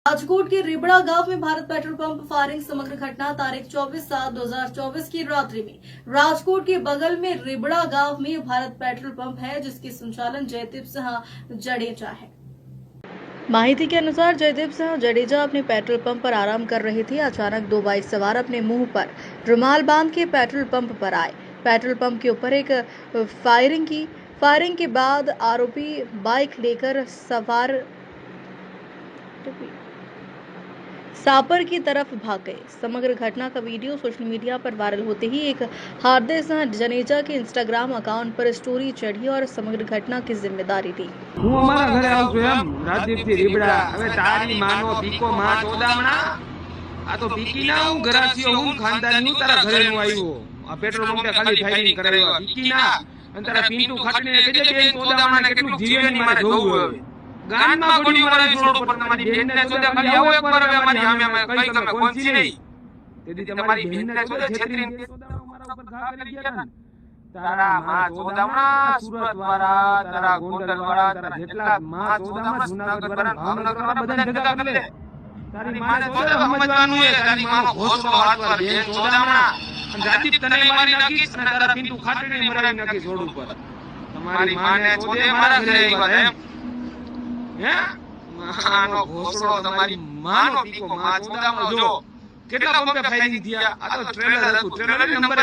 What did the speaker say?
राजकोट के रिबड़ा गांव में भारत पेट्रोल पंप फायरिंग समग्र घटना तारीख 24/7/2024 की रात्रि में राजकोट के बगल में रिबड़ा गांव में भारत पेट्रोल पंप है जिसकी संचालन जयदीप सिंह जडेजा है। माहिती के अनुसार जयदीप सिंह जडेजा अपने पेट्रोल पंप पर आराम कर रहे थे। अचानक दो बाइक सवार अपने मुंह पर रुमाल बांध के पेट्रोल पंप पर आए। पेट्रोल पंप के ऊपर एक फायरिंग के बाद आरोपी बाइक लेकर सापर की तरफ भाग गए। समग्र घटना का वीडियो सोशल मीडिया पर वायरल होते ही एक हार्दिक सिंह जडेजा के इंस्टाग्राम अकाउंट पर स्टोरी चढ़ी और समग्र घटना की जिम्मेदारी ली। હું અમારા ઘરે આવતો એમ રાજદીપથી રીબડા હવે તારી માનો પીકો માં ચોદામણા આ તો પીકી ના હું ઘરાસીઓ હું ખાનદાની હું તારા ઘરે નું આવ્યો આ પેટ્રોલ પંપે ખાલી ફાયરિંગ કરાવ્યા પીકી ના અને તારા પિન્ટુ ખાટને કહેજે કે ચોદામણા કેટલું જીવેની મારે જોવું હવે ગામમાં ગોળી મારે જોડ પર તમારી બેનને ચોદા ખાલી આવો એકવાર હવે અમારી સામે અમે કઈ તમે કોણસી નહીં તેથી તમારી બેનને ચોદા છેતરીને ચોદામણા અમારા ઉપર ઘા કરી ગયા ને તારા માં ચોદામણા સુરત વાળા તારા ગોંડલ વાળા તારા જેટલા માં ચોદામણા જૂનાગઢ વાળા ભાવનગર વાળા બધાને ભેગા કરી લે તારી માને ચોદા સમજવાનું છે તારી માનો ઘોસલો હાથવાર બે ચોદામણા અને રાજીપ તને મારી નાખીશ અને તારા પિન્ટુ ખાટડી મરાવી નાખીશ રોડ ઉપર તમારી માને ચોદે મારા ઘરે આવ્યા એમ હે માનો ઘોસલો તમારી માનો પીકો માં ચોદામણો જો કેટલા પંપે ફાયરિંગ થયા આ તો ટ્રેલર હતું ટ્રેલર નંબર